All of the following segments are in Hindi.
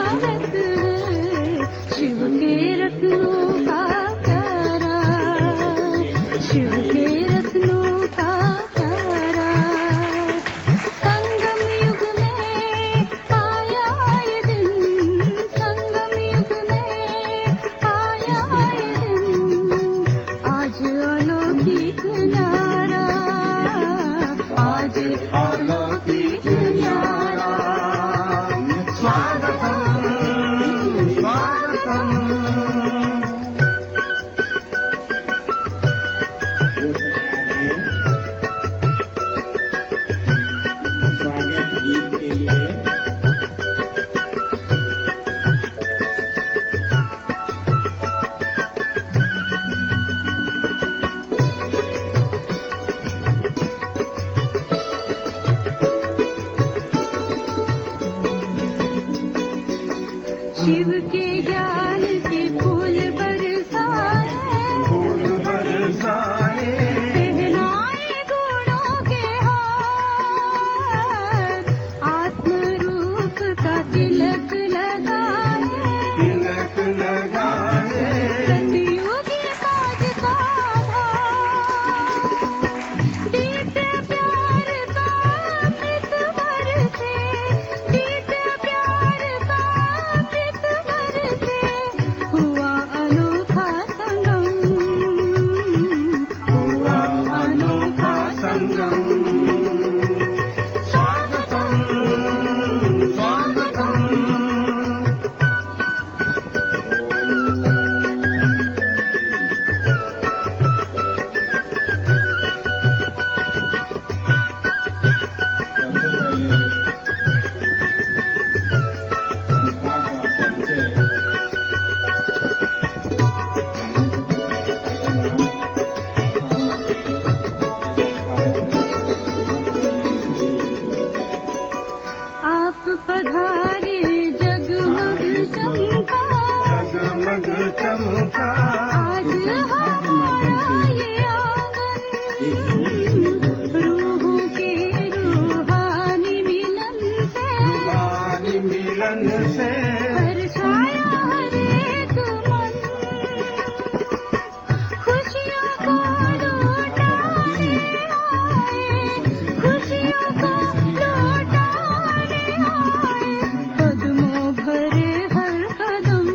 स्वागत है शिव के रत्नों का प्यारा, शिव के रत्नों का प्यारा। संगम युग में आया ये दिन, संगम युग में आया ये दिन, आज अलौकिक न्यारा, आज अलौकिक न्यारा। स्वागतम स्वागतम। स्वागत गीत के लिए शिव के ज्ञान के फूल बरसाए, फूल बरसाए, पहनाए गुणों के हार, आत्म रूप का तिलक लगाए, तिलक लगाए, सतयुगी साज का भार, दीप प्यार का अमृत बरसे, दीप प्यार का अमृत बरसे, हुआ अनोखा संगम, हुआ अनोखा संगम। स्वागतम स्वागतम। आप पधारे जगमग चमका, जगमग चमका, आज हमारा ये आंगन, रूहों के रूहानी मिलन से, रूहानी मिलन से, हर्षाया हर एक मन, खुशियों को लौटाने आए, खुशियों को लौटाने आए, कदमों भरे हर कदम,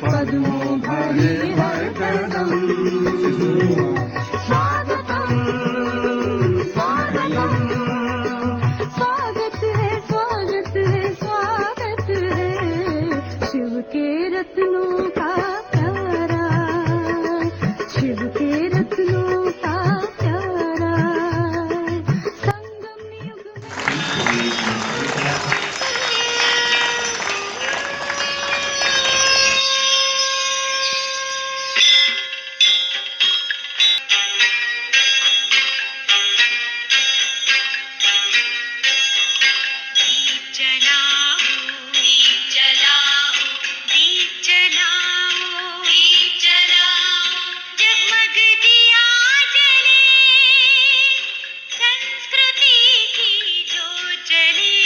कदमों भरे हर कदम। स्वागतम स्वागतम। स्वागत है स्वागत है स्वागत है शिव के रत्नों का प्यारा, शिव के रत्नों का प्यारा। संगम युग जगमग दिया जले, संस्कृति की जो चले,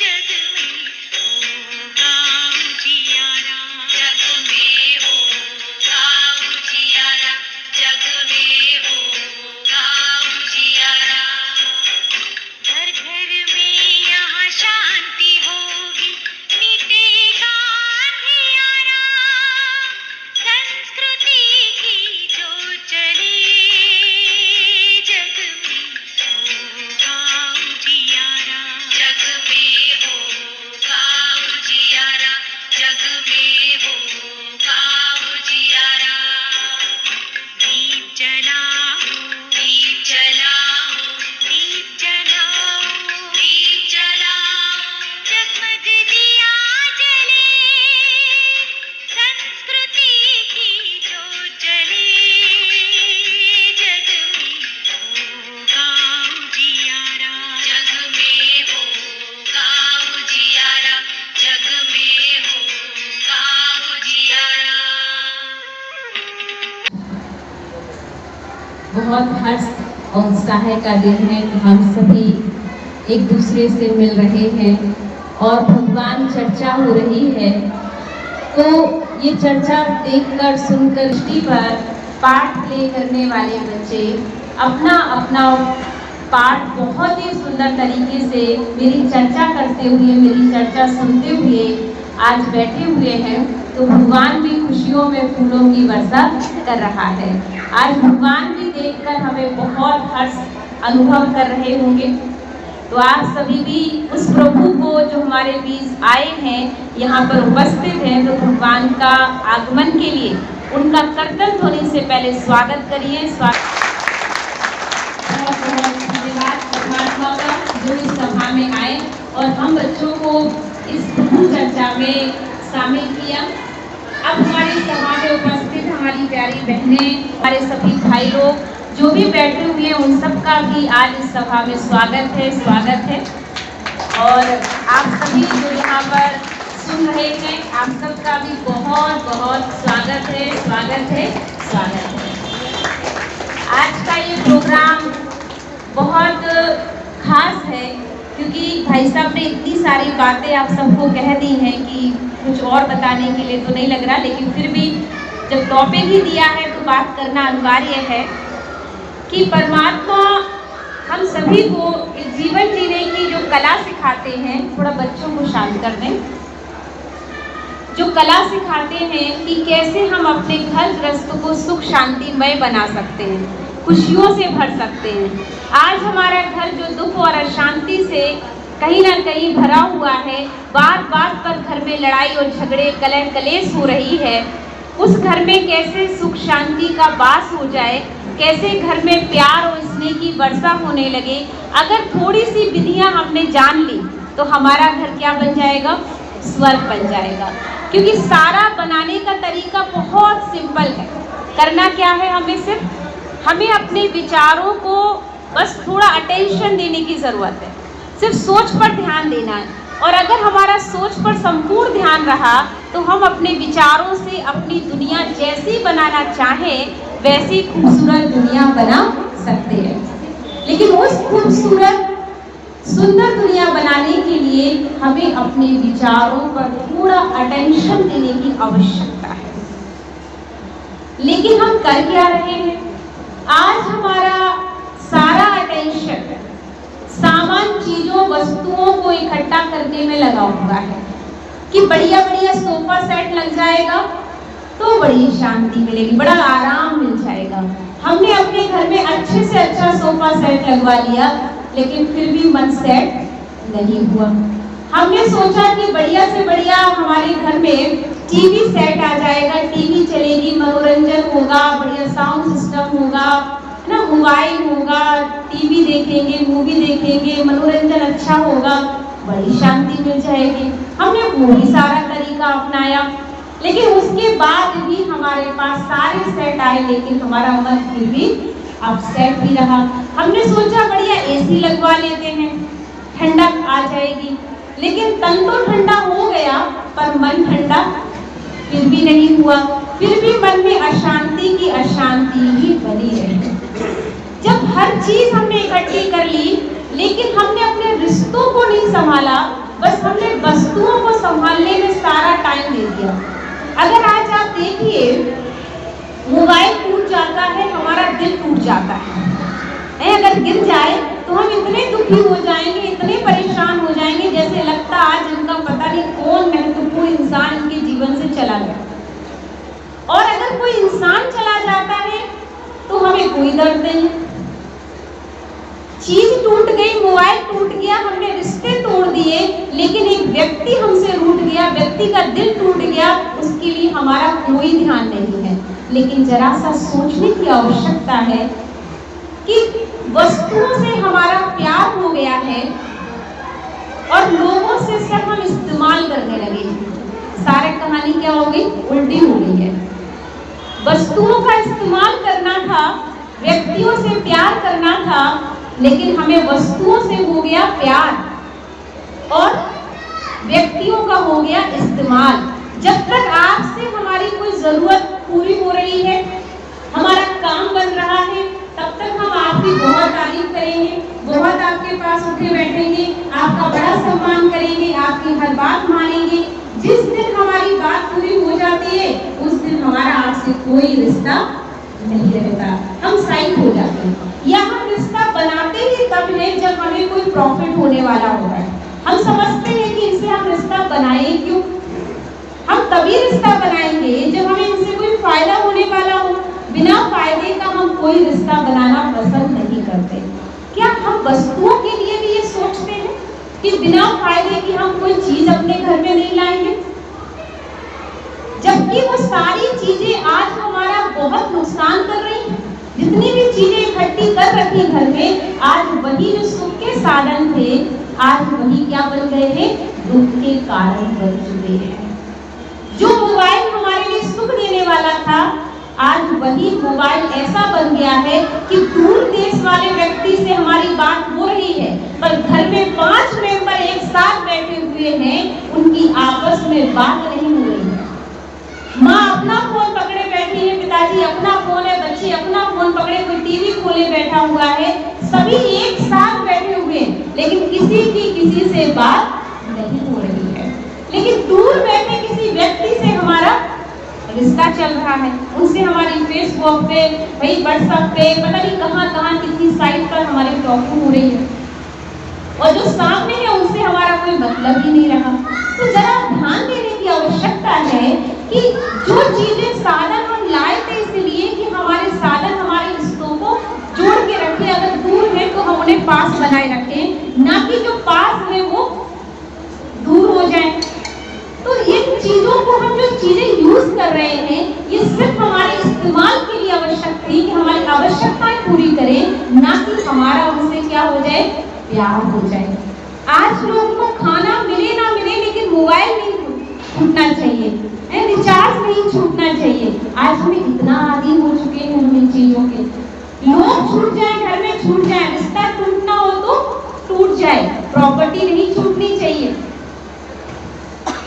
जग में होगा उजियारा, जग में होगा उजियारा, जग में होगा उजियारा। घर घर में यहाँ शांति होगी, मिटेगा अंधियारा, संस्कृति की जो चले, जग में होगा उजियारा, जग में होगा उजियारा, जग में होगा उजियारा। दीप जलाओ, दीप जलाओ, दीप जलाओ, दीप जलाओ, जगमग दिया जले, संस्कृति की जो चले, जग में होगा उजियारा, जग में होगा उजियारा, जग में होगा उजियारा। बहुत हर्ष और उत्साह का दिन है कि हम सभी एक दूसरे से मिल रहे हैं और भगवान चर्चा हो रही है, तो ये चर्चा देखकर सुनकर दृष्टि पर पाठ प्ले करने वाले बच्चे अपना अपना पाठ बहुत ही सुंदर तरीके से मेरी चर्चा करते हुए, मेरी चर्चा सुनते हुए आज बैठे हुए हैं। तो भगवान भी खुशियों में फूलों की वर्षा कर रहा है। आज भगवान भी देखकर हमें बहुत हर्ष अनुभव कर रहे होंगे। तो आप सभी भी उस प्रभु को जो हमारे बीच आए हैं, यहाँ पर उपस्थित हैं, तो भगवान का आगमन के लिए उनका कर्तन ध्वनि से पहले स्वागत करिए। बहुत बहुत धन्यवाद परमात्मा का जो इस सभा में आए और हम बच्चों को इस प्रभु चर्चा में शामिल किया। अब हमारी सभा में उपस्थित हमारी प्यारी बहनें, हमारे सभी भाई लोग जो भी बैठे हुए हैं, उन सब का भी आज इस सभा में स्वागत है। और आप सभी जो यहाँ पर सुन रहे हैं, आप सबका भी बहुत बहुत स्वागत है। आज का ये प्रोग्राम बहुत खास है क्योंकि भाई साहब ने इतनी सारी बातें आप सबको कह दी हैं कि कुछ और बताने के लिए तो नहीं लग रहा, लेकिन फिर भी जब टॉपिक ही दिया है तो बात करना अनिवार्य है कि परमात्मा हम सभी को जीवन जीने की जो कला सिखाते हैं, थोड़ा बच्चों को शांत कर दें, जो कला सिखाते हैं कि कैसे हम अपने घर गृहस्थ को सुख शांतिमय बना सकते हैं, खुशियों से भर सकते हैं। आज हमारा घर जो दुख और अशांति से कहीं ना कहीं भरा हुआ है, बात बात पर घर में लड़ाई और झगड़े कलह कलेश हो रही है, उस घर में कैसे सुख शांति का वास हो जाए, कैसे घर में प्यार और स्नेह की वर्षा होने लगे। अगर थोड़ी सी विधियां हमने जान ली तो हमारा घर क्या बन जाएगा? स्वर्ग बन जाएगा। क्योंकि सारा बनाने का तरीका बहुत सिंपल है। करना क्या है? हमें अपने विचारों को बस थोड़ा अटेंशन देने की ज़रूरत है। सिर्फ सोच पर ध्यान देना है, और अगर हमारा सोच पर संपूर्ण ध्यान रहा तो हम अपने विचारों से अपनी दुनिया जैसी बनाना चाहें वैसी खूबसूरत दुनिया बना सकते हैं। लेकिन उस खूबसूरत सुंदर दुनिया बनाने के लिए हमें अपने विचारों पर थोड़ा अटेंशन देने की आवश्यकता है। लेकिन हम कर क्या रहे हैं? आज हमारा सारा अटेंशन सामान, चीजों, वस्तुओं को इकट्ठा करने में लगा हुआ है कि बढ़िया बढ़िया सोफा सेट लग जाएगा तो बड़ी शांति मिलेगी, बड़ा आराम मिल जाएगा। हमने अपने घर में अच्छे से अच्छा सोफा सेट लगवा लिया, लेकिन फिर भी मन सेट नहीं हुआ। हमने सोचा कि बढ़िया से बढ़िया हमारे घर में टीवी सेट आ जाएगा, टीवी चलेगी, मनोरंजन होगा, बढ़िया साउंड सिस्टम होगा ना, मोबाइल होगा, टीवी देखेंगे, मूवी देखेंगे, मनोरंजन अच्छा होगा, बड़ी शांति मिल जाएगी। हमने वो भी सारा तरीका अपनाया, लेकिन उसके बाद भी हमारे पास सारे सेट आए, लेकिन हमारा मन फिर भी अपसेट भी रहा। हमने सोचा बढ़िया एसी लगवा लेते हैं, ठंडक आ जाएगी, लेकिन तन तो ठंडा हो गया पर मन ठंडा फिर भी नहीं हुआ। फिर भी मन में अशांति की अशांति ही बनी रही। जब हर चीज हमने इकट्ठी कर ली, लेकिन हमने अपने रिश्तों को नहीं संभाला, बस हमने वस्तुओं को संभालने में सारा टाइम दे दिया। अगर आज आप देखिए, मोबाइल टूट जाता है, हमारा दिल टूट जाता है। अगर गिर जाए तो हम इतने दुखी हो जाएंगे, इतने परेशान हो जाएंगे, जैसे लगता आज इनका पता नहीं कौन महत्वपूर्ण इंसान इनके जीवन से चला गया। और अगर कोई इंसान चला जाता है तो हमें कोई दर्द नहीं। चीज टूट गई, मोबाइल टूट गया, हमने रिश्ते तोड़ दिए, लेकिन एक व्यक्ति हमसे रूठ गया, व्यक्ति का दिल टूट गया, उसके लिए हमारा कोई ध्यान नहीं है। लेकिन जरा सा सोचने की आवश्यकता है कि वस्तुओं से हमारा प्यार हो गया है और लोगों से सिर्फ हम इस्तेमाल करने लगे। सारी कहानी क्या हो गई? उल्टी हो गई है। वस्तुओं का इस्तेमाल करना था, व्यक्तियों से प्यार करना था, लेकिन हमें वस्तुओं से हो गया प्यार और व्यक्तियों का हो गया इस्तेमाल। जब तक आपसे हमारी कोई जरूरत पूरी हो रही है, हमारा काम बन रहा है, तब तक हम आपकी बहुत तारीफ करेंगे, बहुत आपके पास उठे बैठेंगे, आपका बड़ा सम्मान करेंगे, आपकी से कोई रिश्ता नहीं रहता, हम साइड हो जाते हैं। या हम रिश्ता बनाते ही तब है जब हमें कोई प्रॉफिट होने वाला होता है। हम समझते हैं कि इनसे हम रिश्ता बनाए क्यों, हम तभी रिश्ता बनाएंगे जब हमें इनसे कोई फायदा होने वाला हो। बिना फायदे का हम कोई रिश्ता बनाना पसंद नहीं करते। क्या हम वस्तुओं के लिए भी ये सोचते हैं कि बिना फायदे की हम कोई चीज अपने घर में नहीं लाएंगे, जबकि वो सारी चीजें आज हमारा बहुत नुकसान कर रही हैं। जितनी भी चीजें इकट्ठी कर रखी घर में, आज वही जो सुख के साधन थे, आज वही क्या बन गए हैं, दुख के कारण बन चुके हैं। जो मोबाइल हमारे लिए सुख देने वाला था, आज वही मोबाइल ऐसा बन गया है कि दूर देश वाले व्यक्ति से हमारी बात हो रही है, पर घर में 5 मेंबर एक साथ बैठे हुए हैं, उनकी आपस में बात नहीं हो रही है। माँ अपना फोन पकड़े बैठी है, पिताजी अपना फोन है, बच्चे अपना फोन पकड़े कोई टीवी खोले बैठा हुआ है, सभी एक साथ बैठे हुए हैं, लेकिन किसी की किसी से बात नहीं हो रही है। लेकिन दूर बैठे किसी व्यक्ति से हमारा रिश्ता चल रहा है, उनसे हमारी फेसबुक पे, भाई व्हाट्सएप पे, पता नहीं कहाँ कहाँ किसी साइट पर हमारी टॉकिंग हो रही है, और जो सामने है उनसे हमारा कोई मतलब ही नहीं रहा। तो जरा ध्यान देने की आवश्यकता है कि जो चीजें साधन हम लाए थे इसलिए कि हमारे साधन हमारे रिश्तों को जोड़ के रखे, अगर दूर है तो हम उन्हें पास बनाए रखें, ना कि जो पास है वो दूर हो जाए। तो इन चीजों को हम जो चीजें यूज कर रहे हैं, ये सिर्फ हमारे इस्तेमाल के लिए आवश्यक थी कि हमारी आवश्यकताएं पूरी करें, ना कि हमारा उनसे क्या हो जाए, प्यार हो जाए। आज लोगों को खाना मिले ना मिले, लेकिन मोबाइल नहीं छूटना चाहिए, रिचार्ज नहीं छूटना चाहिए। आज हमें इतना आदी हो चुके हैं इन चीजों के, लोग छूट जाए, घर में छूट जाए, रिश्ता टूटना हो तो टूट जाए, प्रॉपर्टी नहीं छूटनी चाहिए।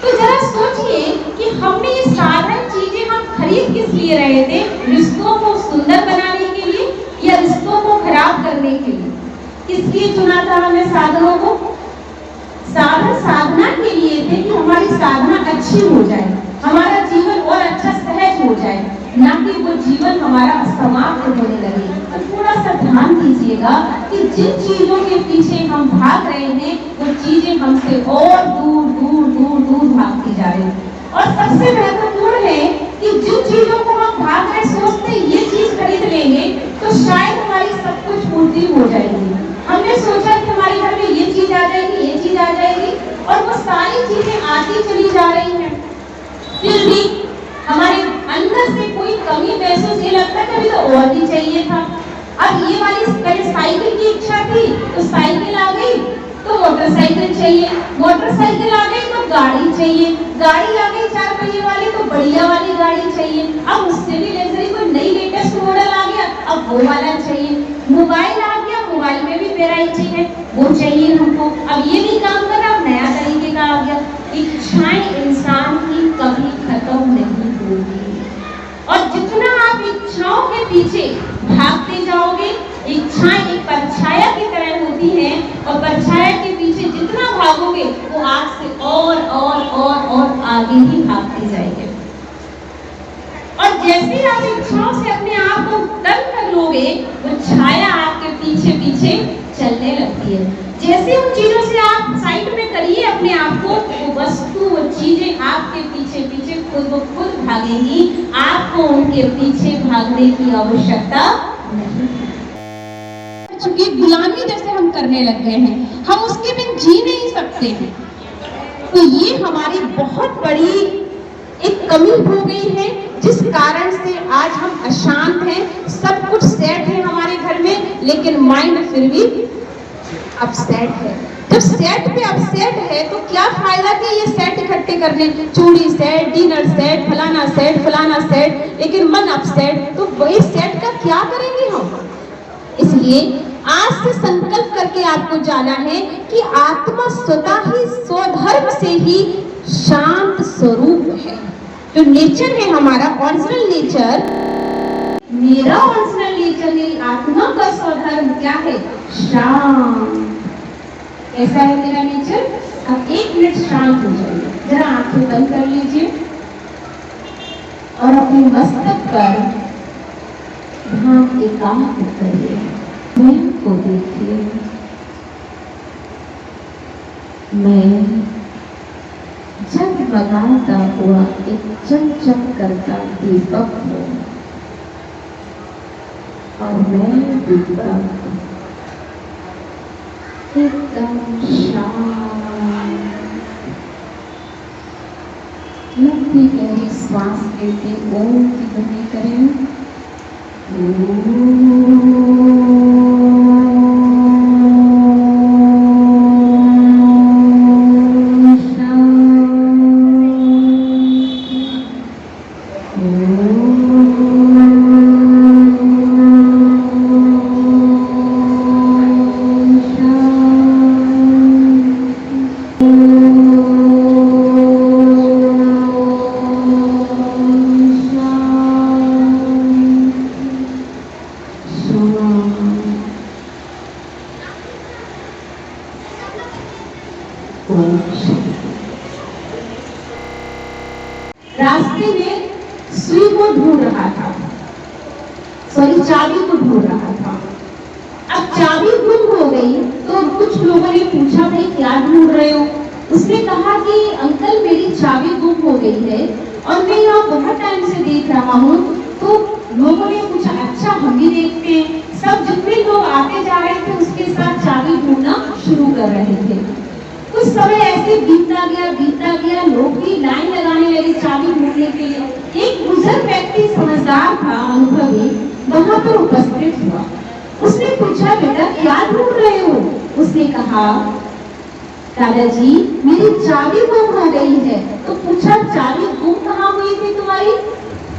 तो जरा सोचिए कि हमने ये साधारण चीजें हम खरीद किस लिए रहे थे, रिश्तों को सुंदर बनाने के लिए या रिश्तों को खराब करने के लिए? किस लिए चुना था हमने साधनों को? साधना के लिए थे कि हमारी साधना अच्छी हो जाए, हमारा जीवन और अच्छा सहज हो जाए, ना कि वो जीवन हमारा समाप्त होने लगे। तो थोड़ा सा ध्यान दीजिएगा कि जिन चीजों के पीछे हम भाग रहे हैं, वो चीजें हमसे और दूर दूर दूर दूर भागती जा रही है। और सबसे महत्वपूर्ण है कि जिन चीजों को हम भाग रहे, सोचते ये चीज खरीद लेंगे तो शायद हमारी सब कुछ पूर्ति हो जाएगी। हमने सोचा कि हमारे घर में ये चीज आ जाएगी, ये चीज आ जाएगी, और वो सारी चीजें आती चली जा रही हैं। फिर भी हमारे अंदर से कोई कमी महसूस, ये लगता है कि अभी तो और भी चाहिए था। अब ये वाली पहले साइकिल की इच्छा थी तो साइकिल आ गई, तो मोटरसाइकिल चाहिए, मोटरसाइकिल आ गई तो गाड़ी चाहिए, गाड़ी आ गई 4 पहिए वाली तो बढ़िया वाली गाड़ी चाहिए। अब उससे भी लग्जरी कोई नई लेटेस्ट मॉडल आ गया, अब वो वाला चाहिए। मोबाइल आ गया, मोबाइल में भी वैरायटी है, वो चाहिए हमको। अब ये नहीं काम कर रहा, नया तरीके का आ गया। इच्छाएं इंसान की कभी खत्म नहीं होगी, और जितना आप इच्छाओं के पीछे भागते जाओगे, इच्छाएं एक परछाया की तरह होती हैं, और परछाया के पीछे जितना भागोगे वो आपसे और आगे ही भागते जाएंगे। और जैसे आप इच्छाओं से अपने आप को तंग कर लोगे, वो छाया आपके पीछे पीछे चलने लगती है। जैसे उन चीजों से आप साइड में करिए अपने आप को, वो वस्तु, वो चीजें आपके पीछे पीछे खुद ब खुद भागेंगी, आपको उनके पीछे भागने की आवश्यकता नहीं। चूंकि गुलामी जैसे हम करने लग गए हैं, हम उसके बिन जी नहीं सकते हैं। तो ये हमारी बहुत बड़ी एक कमी हो गई है, जिस कारण से आज हम अशांत हैं। सब कुछ सेट है हमारे घर में, लेकिन माइंड फिर भी अपसेट है। जब सेट पे अपसेट है तो क्या फायदा कि ये सेट इकट्ठे करने, चूड़ी सेट, डिनर सेट, फलाना सेट, लेकिन मन अपसेट, तो वही सेट का क्या करेंगे हम? इसलिए आज से संकल्प करके आपको जाना है कि आत्मा स्वतः ही स्वधर्म से ही शांत स्वरूप है। जो नेचर है हमारा ओरिजिनल नेचर, मेरा ओरिजिनल नेचर है, आत्मा का स्वधर्म क्या है? शांत। कैसा है मेरा नेचर? अब 1 मिनट शांत हो जाइए, जरा आंखें बंद कर लीजिए और अपने मस्तक पर ध्यान एकाग्र करिए, स्वयं को देखिए। मैं जगमगाता हुआ एक चमचम करता दीपक हूँ और मैं दीपक एकदम शांत। लंबी गहरी श्वास लेके ओम की ध्वनि करें। रास्ते में सुई को ढूंढ रहा था, चाबी को ढूंढ रहा था। अब चाबी गुम हो गई तो कुछ लोगों ने पूछा, भाई क्या ढूंढ रहे हो? उसने कहा कि अंकल मेरी चाबी गुम हो गई है और मैं यहाँ बहुत टाइम से देख रहा हूँ। तो लोगों ने पूछा, अच्छा हम भी देखते हैं। सब जितने लोग आते जा रहे थे उसके साथ चाबी ढूंढना शुरू कर रहे थे। कुछ समय ऐसे बीतता गया, लोग भी लाइन लगाने लगे चाबी ढूंढने के लिए। एक बुजुर्ग व्यक्ति समझदार था, अनुभवी, वहां पर उपस्थित हुआ। उसने पूछा, बेटा क्या ढूंढ रहे हो? उसने कहा, दादाजी मेरी चाबी गुम हो गई है। तो पूछा, चाबी गुम कहाँ हुई थी तुम्हारी?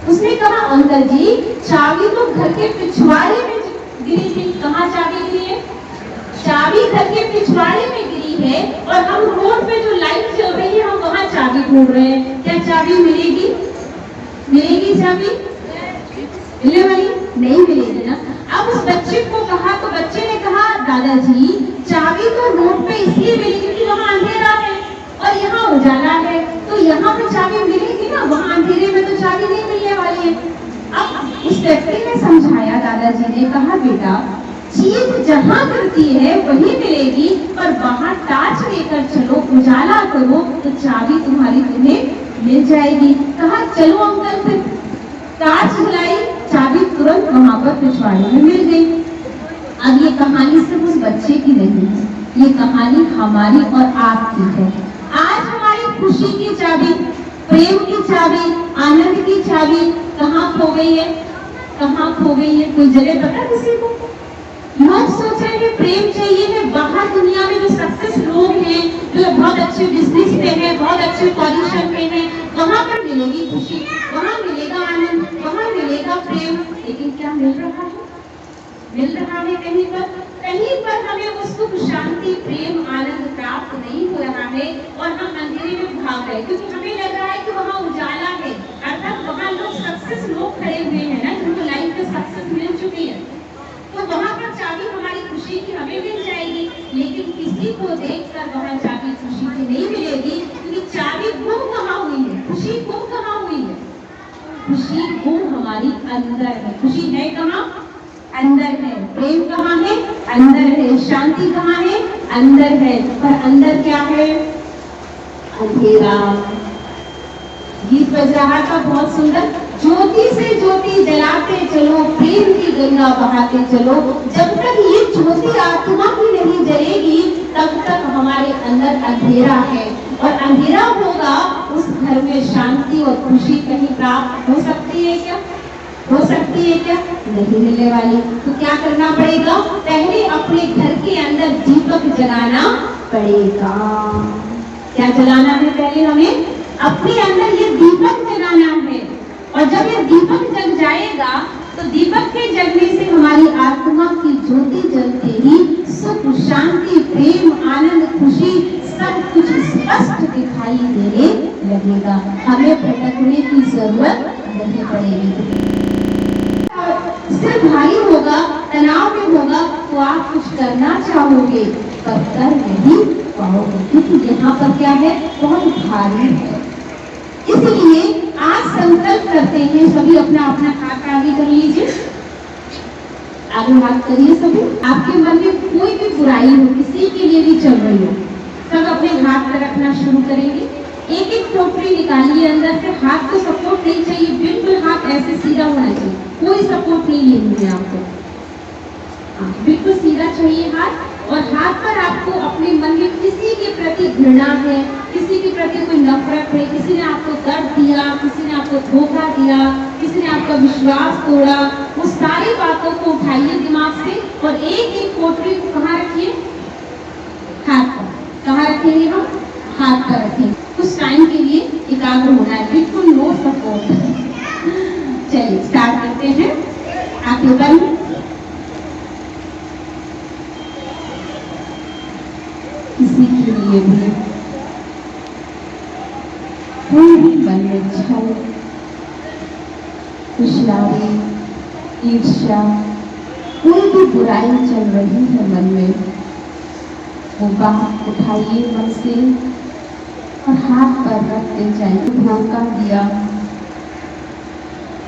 उसने कहा, अंकल जी चाबी तो घर के पिछवाड़े में गिरी थी। कहाँ चाबी गिरी है? चाबी घर के पिछवाड़े में गिरी है और हम रोड पे जो लाइट चल रही है हम वहाँ चाबी ढूंढ रहे हैं। क्या चाबी मिलेगी? मिलेगी चाबी? मिलने वाली नहीं मिलेगी ना। अब उस बच्चे को कहा तो बच्चे ने कहा, दादाजी चाबी तो रोड पे इसलिए मिलेगी क्योंकि वहाँ अंधेरा है और यहाँ उजाला है, तो यहाँ पे चाबी मिलेगी ना, वहाँ अंधेरे में तो चाबी नहीं मिलने वाली है। अब उस व्यक्ति ने समझाया, दादाजी ने कहा, बेटा चीज जहाँ गिरती है वही मिलेगी, पर वहाँ टार्च लेकर चलो, उजाला करो तो चाबी तुम्हारी तुम्हें मिल जाएगी। कहा चलो अंकल, फिर टार्च जलाई, चाबी तुरंत वहां पर पिछवाड़े में मिल गई। अब ये कहानी सिर्फ उस बच्चे की नहीं है, ये कहानी हमारी और आपकी है। आज हमारी खुशी की चाबी, प्रेम की चाबी, आनंद की चाबी कहाँ खो गई है? कहाँ खो गई है? कोई जगह पता किसी को? लोग सोच रहे हैं प्रेम चाहिए है। बाहर दुनिया में जो सक्सेस लोग हैं, जो बहुत अच्छे बिजनेस में है, बहुत अच्छे पोजीशन में है, वहां पर मिलेगी खुशी, वहां मिलेगा आनंद, वहां मिलेगा प्रेम। लेकिन क्या मिल रहा है? मिल रहा है कहीं पर? कहीं पर हमें वो सुख, शांति, प्रेम, आनंद प्राप्त नहीं हो रहा है और हम अंधेरे में भाग रहे, क्योंकि हमें लग रहा है कि वहाँ उजाला है। अर्थात वहाँ लोग सक्सेस लोग खड़े हुए हैं ना, जिनको लाइफ में सक्सेस मिल चुकी है, तो वहाँ पर चाबी हमारी खुशी की हमें मिल जाएगी। लेकिन किसी को देखकर वहाँ चाबी खुशी की नहीं मिलेगी, क्योंकि चाबी गुम कहाँ हुई है? खुशी गुम कहाँ हुई है? खुशी गुम हमारी अंदर है। खुशी है कहाँ? अंदर है। प्रेम कहाँ है? अंदर है। शांति कहाँ है? अंदर है। पर अंदर क्या है? अंधेरा। गीत बज रहा था बहुत सुंदर, ज्योति से ज्योति जलाते चलो, प्रेम की गंगा बहाते चलो। जब तक ये ज्योति आत्मा की नहीं जलेगी तब तक हमारे अंदर अंधेरा है, और अंधेरा होगा उस घर में शांति और खुशी कहीं प्राप्त हो सकती है क्या? हो सकती है क्या? नहीं मिलने वाली। तो क्या करना पड़ेगा? पहले अपने घर के अंदर दीपक जलाना पड़ेगा। क्या जलाना है? पहले हमें अपने अंदर ये दीपक जलाना है, और जब ये दीपक जल जाएगा तो दीपक के जलने से हमारी आत्मा की ज्योति जलते ही सुख, शांति, प्रेम, आनंद, खुशी सब कुछ स्पष्ट दिखाई देने लगेगा। हमें भटकने की जरूरत नहीं पड़ेगी। सिर भारी होगा, तनाव में होगा तो आप कुछ करना चाहोगे पर कर नहीं पाओगे, क्योंकि यहाँ पर क्या है? बहुत भारी है। इसलिए आज संकल्प करते हैं, सभी अपना अपना हाथ आगे कर लीजिए, आगे हाथ करिए सभी। आपके मन में कोई भी बुराई हो, किसी के लिए भी चल रही हो, सब अपने हाथ पर रखना शुरू करेंगे। एक एक टोकरी निकालिए अंदर से, हाथ को सपोर्ट नहीं चाहिए, बिल्कुल हाथ ऐसे सीधा होना चाहिए, कोई सपोर्ट नहीं लेनी है आपको, बिल्कुल सीधा चाहिए हाथ। और हाथ पर आपको अपने मन में किसी के प्रति घृणा है, किसी के प्रति कोई नफरत है, किसी ने आपको दर्द दिया, किसी ने आपको धोखा दिया, किसी ने आपका विश्वास तोड़ा, वो सारी बातों को उठाइए दिमाग से और एक एक कोटरी को कहाँ रखिए, हाथ पर। कहाँ रखेंगे हम, हाथ पर रखेंगे। कुछ टाइम के लिए एकाग्र होना है, बिल्कुल नो सपोर्ट। चलिए स्टार्ट करते हैं। आंखें बंद। किसी के लिए भी कोई भी मन में छल, कुशलारी, ईर्ष्या, कोई भी बुराई चल रही है मन में, वो बात उठाइए मन से और हाथ पर रखते जाइए। धोखा दिया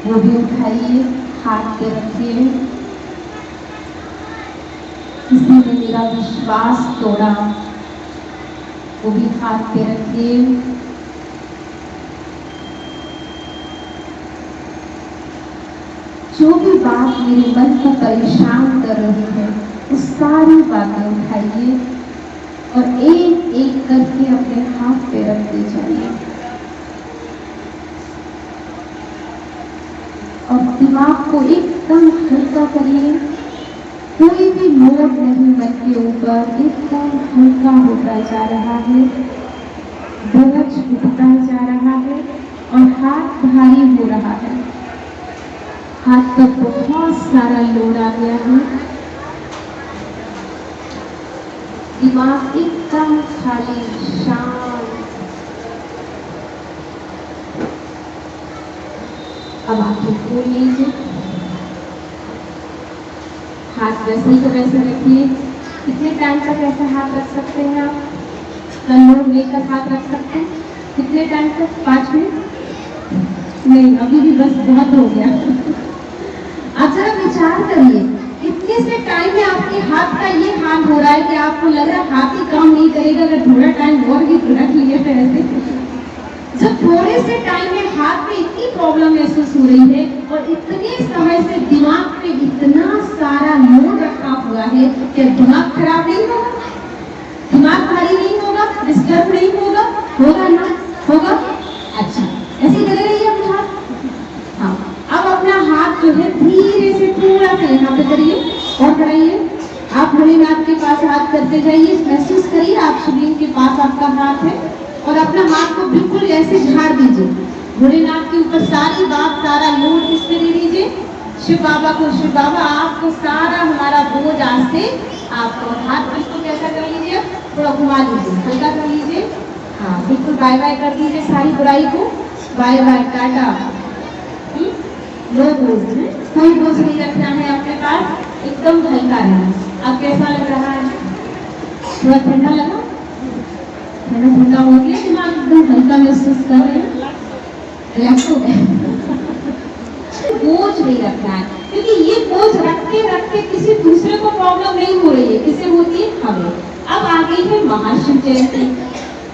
वो भी उठाइए, हाथ पे रखिए। किसी ने मेरा विश्वास तोड़ा, वो भी हाथ पे रखिए। जो भी बात मेरे मन को परेशान कर रही है, वो सारी बातें उठाइए और एक एक करके अपने हाथ पे रखते जाइए। और दिमाग को एकदम हल्का करिए, कोई भी लोड नहीं मन के ऊपर, एकदम हल्का होता जा रहा है, बोझ उठता जा रहा है और हाथ भारी हो रहा है। हाथ पर बहुत सारा लोड आ गया है, दिमाग एकदम खाली शांत। अब आंखें खोल लीजिए, हाथ वैसे ही तो वैसे रखिए। कितने टाइम तक ऐसा हाथ रख सकते हैं आप, लोड लेकर हाथ रख सकते हैं? कितने टाइम तक? 5 मिनट? नहीं, अभी भी बस बहुत हो गया। आप जरा विचार करिए, इतने से टाइम में आपके हाथ का ये हाल हो रहा है कि आपको लग रहा है हाथ ही काम नहीं करेगा, अगर थोड़ा टाइम और भी रख लिए तो ऐसे। जब थोड़े से टाइम में हाथ में इतनी प्रॉब्लम महसूस हो रही है और इतने समय से दिमाग पे इतना सारा लोड रखा हुआ है, क्या दिमाग खराब नहीं होगा? दिमाग भारी नहीं होगा? डिस्टर्ब नहीं होगा? होगा ना? होगा? अच्छा, ऐसे लग रही है अपना हाथ। हाँ, अब अपना हाथ जो है धीरे से थोड़ा सा यहाँ पे करिए और बढ़ाइए। आप भोलेनाथ के पास हाथ करते जाइए, महसूस करिए आप शिवलिंग के पास आपका हाथ है और अपना हाथ को बिल्कुल ऐसे झाड़ दीजिए। भोलेनाथ के ऊपर सारी बात, सारा लोड किस पे दे दीजिए? शिव बाबा को। शिव बाबा आपको सारा हमारा बोझ आज से आपको हाथ बिल्कुल कैसा कर लीजिए, थोड़ा घुमा लीजिए, हल्का कर लीजिए। हाँ, बिल्कुल बाय बाय कर दीजिए सारी बुराई को, बाय बाय, टाटा। लो बोझ है, कोई बोझ नहीं रखना है अपने पास, एकदम हल्का रहना। अब कैसा लग रहा है? थोड़ा ठंडा लगा? ठंडा हो गया, दिमाग एकदम हल्का महसूस कर रहे हैं, रिलैक्स हो गए। बोझ नहीं रखना है, क्योंकि ये बोझ रखते रखते किसी दूसरे को प्रॉब्लम नहीं हो रही है, किसे होती है? हमें। अब आ गई है महाशिव जयंती।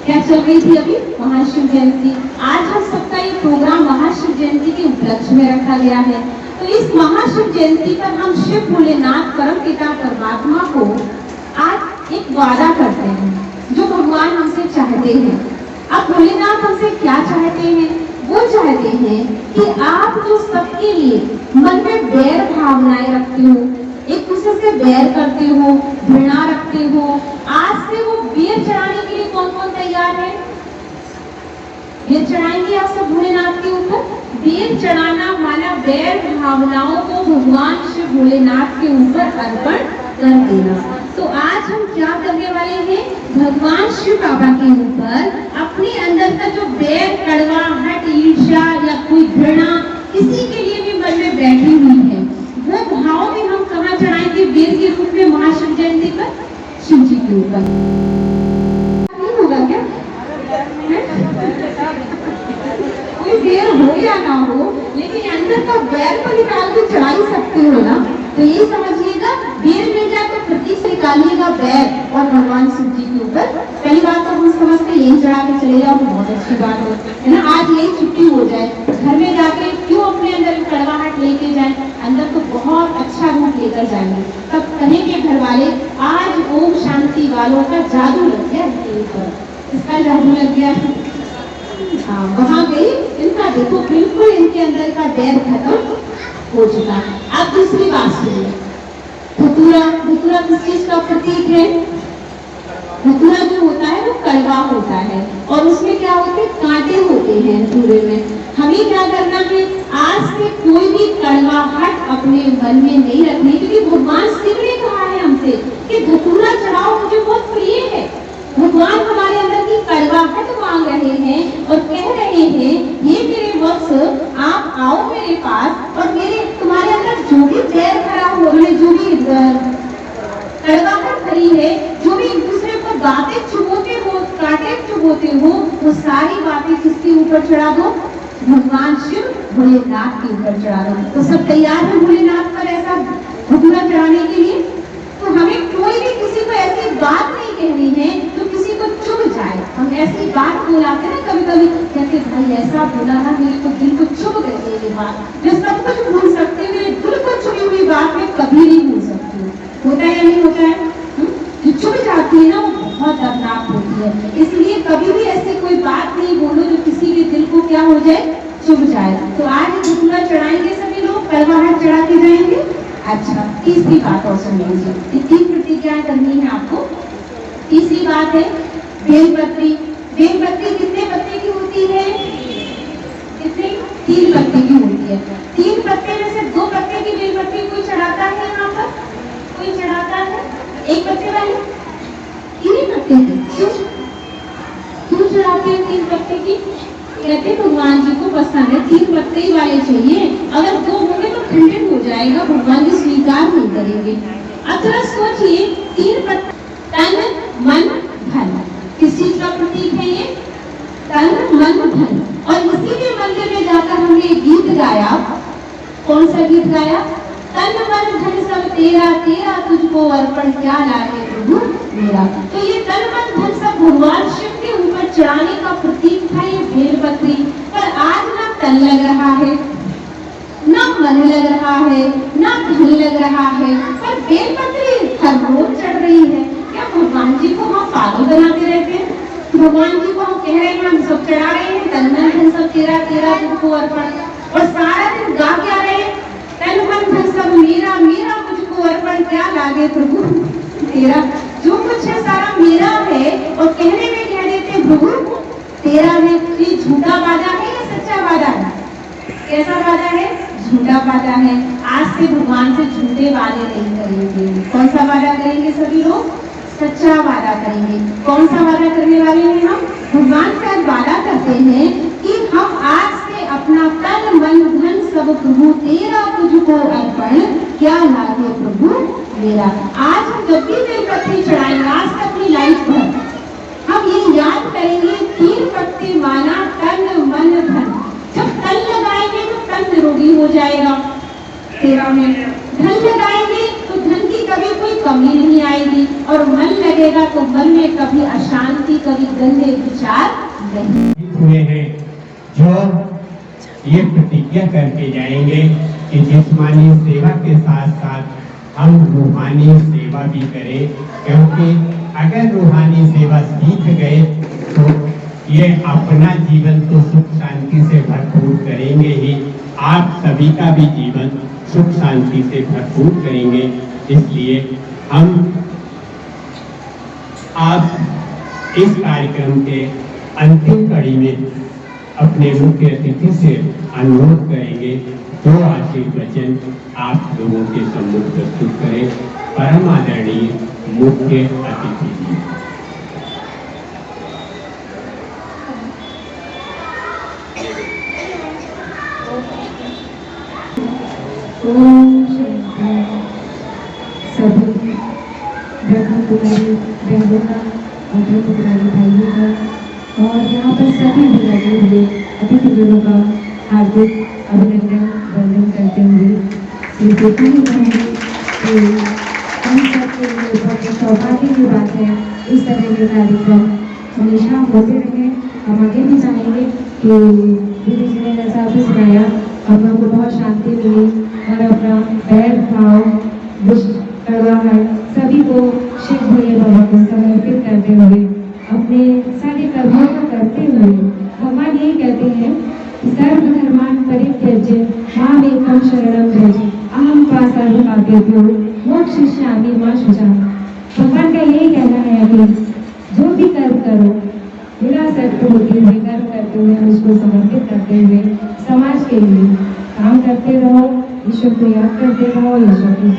क्या चल रही थी अभी? महाशिव जयंती। आज हम सबका ये प्रोग्राम महाशिव जयंती के उपलक्ष्य में रखा गया है। तो इस महाशिव जयंती पर हम शिव भोलेनाथ परमपिता परमात्मा को आज एक वादा करते हैं जो भगवान हमसे चाहते हैं। अब भोलेनाथ हमसे क्या चाहते हैं? वो चाहते हैं कि आप जो सबके लिए मन में बैर भावनाएं रखते हो, एक दूसरे से बैर करते हो, घृणा रखते हो, आज से वो बैर चढ़ाने के लिए कौन कौन तैयार है? बैर चढ़ाएंगे आप सब भोलेनाथ के ऊपर। बैर चढ़ाना माना बैर भावनाओं को भगवान शिव भोलेनाथ के ऊपर अर्पण कर देना। तो आज हम क्या करने वाले हैं? भगवान शिव बाबा के ऊपर अपने अंदर का जो बैर, कड़वाहट, ईर्ष्या या कोई घृणा किसी के लिए भी मन में बैठी हुई है, वो भाव भी हम कहाँ चढ़ाएंगे? बैर के रूप में महाशिव जयंती पर शिव जी के ऊपर। नहीं होगा क्या? कोई देर हो या ना हो, लेकिन अंदर का बैर को निकाल के चढ़ा ही सकते हो ना। तो ये समझिएगा, देर मिल जाए तो प्रतीक से निकालिएगा बैर और भगवान शिव जी के ऊपर। पहली बात तो हम समझते यही चढ़ा के चले जाओ तो बहुत अच्छी बात है ना। आज यही छुट्टी हो जाए, घर में जाके क्यों अपने अंदर कड़वाहट लेके जाए, अंदर तो बहुत अच्छा रूप लेकर जाएंगे। तब कहेंगे घर वाले आज ओम शांति वालों का जादू लग गया इनके ऊपर, इसका जादू लग गया। हाँ, वहां गई, इनका देखो बिल्कुल इनके अंदर का डर खत्म हो चुका है। अब दूसरी बात सुनिए, धतूरा। धतूरा किस चीज का प्रतीक है? धतूरा जो होता है वो कड़वा होता है और उसमें क्या होते हैं, कांटे होते हैं धतूरे में। हमें क्या करना है, आज से कोई भी कड़वाहट अपने मन में नहीं रखनी, क्योंकि भगवान शिव ने कहा है हमसे कि धतूरा चढ़ाओ, मुझे बहुत प्रिय है। भगवान हमारे अंदर की कड़वाहट मांग रहे हैं और कह रहे हैं, ये मेरे वत्स आप आओ मेरे पास और मेरे तुम्हारे अंदर जो भी बैर भरा हो, जो भी कड़वाहट भरी है, जो भी एक दूसरे को बातें चुभोते हो, कांटे चुभोते हो, वो सारी बातें किसके ऊपर चढ़ा दो? भगवान शिव भोलेनाथ के ऊपर चढ़ा दो। तो सब तैयार है भोलेनाथ पर ऐसा धतूरा चढ़ाने के लिए? तो हमें कोई भी किसी को ऐसी बात नहीं कहनी है तो किसी को चुभ जाए। हम ऐसी बात बोलाते ना कभी कभी, कहते भाई ऐसा बोला ना, मेरे को दिल को चुभ गई है ये बात। मैं सब कुछ भूल सकती हूँ, मेरे दिल को चुभी हुई बात मैं कभी नहीं भूल सकती हूँ। होता है या नहीं होता है? जो चुभ जाती है ना वो बहुत दर्दनाक होती है। इसलिए कभी भी ऐसे कोई बात नहीं बोलो जो किसी के दिल को क्या हो जाए, चुभ जाए। तो आज धतूरा चढ़ाएंगे सभी लोग, कड़वाहट चढ़ा के जाएंगे। अच्छा, तीसरी बात और सुन लीजिए, ये 3 प्रतिज्ञाएं करनी है आपको। तीसरी बात है बेलपत्री। बेलपत्री कितने पत्ते की होती है? कितने? 3 पत्ते की होती है। 3 पत्ते में से 2 पत्ते की बेलपत्री कोई चढ़ाता है यहाँ पर? कोई चढ़ाता है? 1 पत्ते वाली 3 पत्ते की क्यों चढ़ाते हैं 3 पत्ते की? कहते भगवान जी को पसंद है 3 पत्ते ही वाले चाहिए, अगर 2 होंगे तो खंडित हो जाएगा, भगवान जी स्वीकार नहीं करेंगे। अब थोड़ा सोचिए, 3 पत्ते, तन मन धन, किस चीज का प्रतीक है ये? तन मन धन। और इसीलिए मंदिर में जाकर हमने गीत गाया, कौन सा गीत गाया? तन मन धन सब तेरा, तेरा तुझको अर्पण क्या लागे प्रभु मेरा। तो ये तन मन धन सब भगवान शिव के ऊपर चढ़ाने का प्रतीक था ये बेलपत्री। पर आज ना तन लग रहा है, ना मन लग रहा है, ना धन लग रहा है, पर बेलपत्री हर रोज चढ़ रही है। क्या भगवान जी को हम पागल बनाते रहते हैं? भगवान जी को हम कह रहे हैं हम सब चढ़ा रहे हैं, तन मन धन सब तेरा, तेरा तुझको अर्पण, और सारा दिन गा क्या रहे हैं? तन मन धन सब मेरा, मेरा मुझको अर्पण क्या लागे प्रभु तेरा। जो कुछ है सारा मेरा है और कहने में कह देते प्रभु तेरा है। ये झूठा वादा है या सच्चा वादा है? कैसा वादा है? झूठा वादा है। आज से भगवान से झूठे वादे नहीं करेंगे। कौन सा वादा करेंगे सभी लोग? सच्चा वादा करेंगे। कौन सा वादा करने वाले हैं हम? भगवान से आज वादा करते हैं कि हम आज से अपना तन मन धन सब प्रभु तेरा तुझको अर्पण क्या लागे प्रभु मेरा। आज हम जब भी बेलपत्री चढ़ाएंगे, आज तक अपनी लाइफ भर हम ये याद करेंगे, 3 पत्ते माना तन मन धन। जब तन लगाएंगे तो तन निरोगी हो जाएगा 13 में, धन लगाएंगे तो धन की कभी कोई कमी नहीं आएगी, और मन लगेगा तो मन में कभी अशांति, कभी गंदे विचार नहीं हुए हैं। जो ये प्रतिज्ञा करके जाएंगे कि जिस्मानी सेवा के साथ साथ हम रूहानी सेवा भी करें, क्योंकि अगर रूहानी सेवा सीख गए तो ये अपना जीवन तो सुख शांति से भरपूर करेंगे ही, आप सभी का भी जीवन सुख शांति से भरपूर करेंगे। इसलिए हम आज इस कार्यक्रम के अंतिम कड़ी में अपने मुख्य अतिथि से अनुरोध करेंगे, 2 आशीर्वचन आप लोगों के सम्मुख प्रस्तुत करें। परम आदरणीय मुख्य अतिथि जी। सभी ब्रह्मकुमारी बहनों का और ब्रह्मकुमारी भाइयों का और यहाँ पर सभी भी लगे हुए अतिथिगणों का हार्दिक अभिनंदन वंदन करते हुए सिर्फ इतना ही कहूँगी कि हम सब के लिए बहुत सौभाग्य की बात है इस तरह के कार्यक्रम हमेशा होते रहे। हम आगे भी चाहेंगे कि दीदी जी ने जैसा अभी सुनाया हम लोगों को बहुत शांति मिली और अपना बैर भाव दुष्ट कड़वाहट सभी को शिव भोले बाबा को समर्पित करते हुए अपने सारे कर्मों को करते हुए भगवान यही कहते हैं कि सर्वधर्मान् परित्यज्य मामेकं शरणं व्रज अहं त्वा सर्वपापेभ्यो मोक्षयिष्यामि मा शुचः। भगवान का यही कहना है कि जो भी कर्म करो बिना शर्त होते हुए कर्म करते हुए उसको समर्पित करते हुए समाज के लिए काम करते रहो, ईश्वर को याद करते रहो। ईश्वर की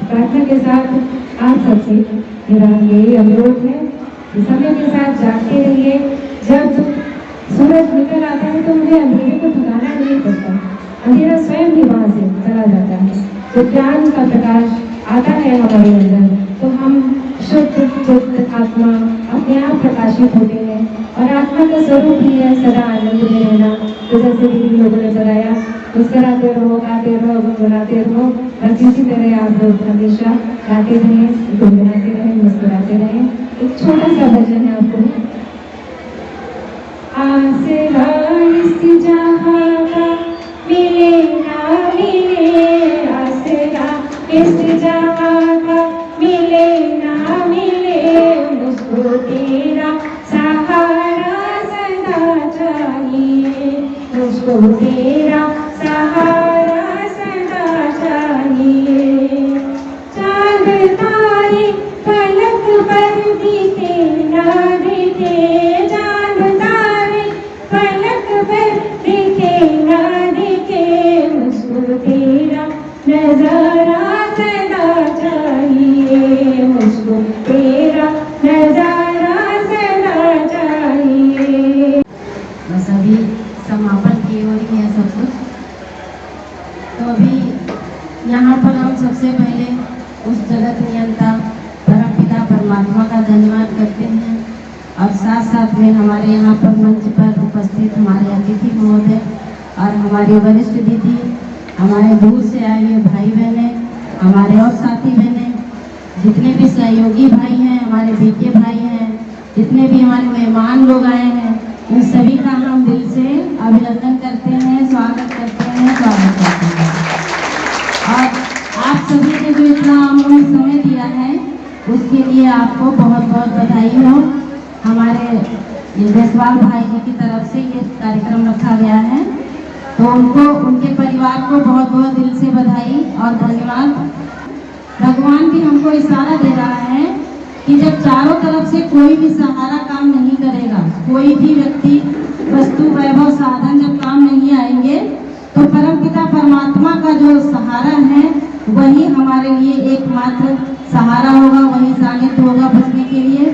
प्रार्थना के साथ आप सबसे मेरा यही अनुरोध है कि समय के साथ जागते रहिए। जब सूरज निकल आता है तो मुझे अंधेरे को ठिकाना नहीं पड़ता, अंधेरा स्वयं भी वहाँ से चला जाता है। तो ज्ञान का प्रकाश आता है हमारे अंदर तो हम शुद्ध शुद्ध आत्मा अपने आप प्रकाशित होते हैं और आत्मा का स्वरूप ही है सदा आनंद में रहना। तो जैसे भी लोगों ने बताया मुस्कुराते रहो, गाते रहो, गुनगुनाते रहो। बस इसी तरह आप लोग हमेशा गाते रहें, गुनगुनाते रहें, मुस्कुराते रहें। एक छोटा सा भजन है आपको। आसरा इस जहाँ का मिले ना मिले, आसरा इस जहाँ का मिले ना मिले, मुझको तेरा सहारा सदा चाहिए, मुझको तेरा सहारा सदा चाहिए। चांद तारे पलक पर दिखे ना दिखे, चांद तारे पलक पर दिखे ना दिखे, मुझको तेरा नजारा सदा चाहिए, मुझको तेरा नजारा सदा चाहिए। बस अभी समापन की ओर ही है सब कुछ। तो अभी यहाँ पर हम सबसे पहले उस जगत नियंता परमपिता परमात्मा का धन्यवाद करते हैं और साथ साथ में हमारे यहाँ पर मंच पर उपस्थित हमारे अतिथि महोदय और हमारे वरिष्ठ दीदी, हमारे दूर से आए हुए भाई बहने, हमारे और साथी बहने, जितने भी सहयोगी भाई हैं, हमारे बीके भाई हैं, जितने भी हमारे मेहमान लोग आए हैं, इन सभी का हम दिल से अभिनंदन करते हैं, स्वागत करते हैं, स्वागत करते हैं। और आप सभी ने जो इतना अमूल्य समय दिया है उसके लिए आपको बहुत बहुत बधाई हो। हमारे जयसवाल भाई जी की तरफ से ये कार्यक्रम रखा गया है तो उनको, उनके परिवार को बहुत बहुत दिल से बधाई और धन्यवाद। भगवान भी हमको इशारा दे रहा है कि जब चारों तरफ से कोई भी सहारा काम नहीं करेगा, कोई भी व्यक्ति, वस्तु, वैभव, साधन जब काम नहीं आएंगे तो परमपिता परमात्मा का जो सहारा है वही हमारे लिए एकमात्र सहारा होगा, वही सानिध्य होगा बचने के लिए।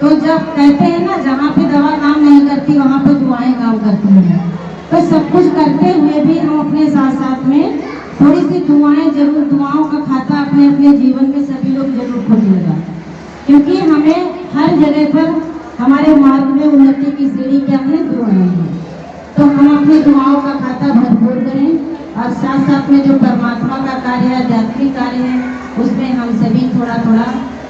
तो जब कहते हैं ना, जहाँ पे दवा काम नहीं करती वहाँ पे दुआएं काम करती हैं, तो सब कुछ करते हुए भी हम अपने साथ साथ में थोड़ी सी दुआएं जरूर, दुआओं का खाता अपने अपने जीवन में सभी लोग जरूर खोजिएगा, क्योंकि हमें हर जगह पर हमारे मार्ग में उन्नति की सीढ़ी क्या है, दुआएं हैं। तो हम अपनी दुआओं का खाता भरपूर करें और साथ साथ में जो परमात्मा का कार्य है, आध्यात्मिक कार्य है, उसमें हम सभी थोड़ा थोड़ा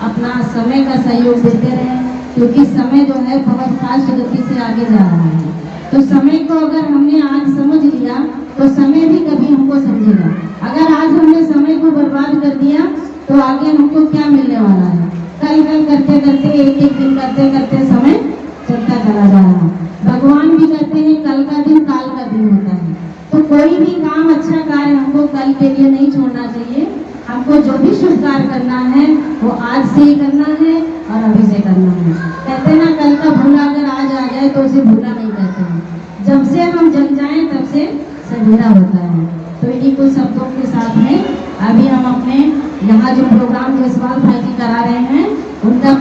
अपना समय का सहयोग देते रहें, क्योंकि समय जो है बहुत फास्ट गति से आगे जा रहा है। तो समय को अगर हमने आज समझ लिया तो समय भी कभी हमको समझेगा। अगर आज हमने समय को बर्बाद कर दिया तो आगे हमको क्या मिलने वाला है। कल कल करते करते, एक एक दिन करते करते समय चलता चला जा रहा है। भगवान भी कहते हैं कल का दिन काल का दिन होता है। तो कोई भी काम, अच्छा कार्य हमको कल के लिए नहीं छोड़ना चाहिए। हमको जो भी शुभ कार्य करना है वो आज से ही करना है और अभी से करना है। कहते हैं ना, कल का भूला अगर आज आ जाए तो उसे भूला नहीं कहते हैं। जब से हम जग जाएं तब से सवेरा होता है। तो इन्हीं कुछ शब्दों के साथ में अभी हम अपने यहाँ जो प्रोग्राम जयसवाल भाई जी करा रहे हैं उनका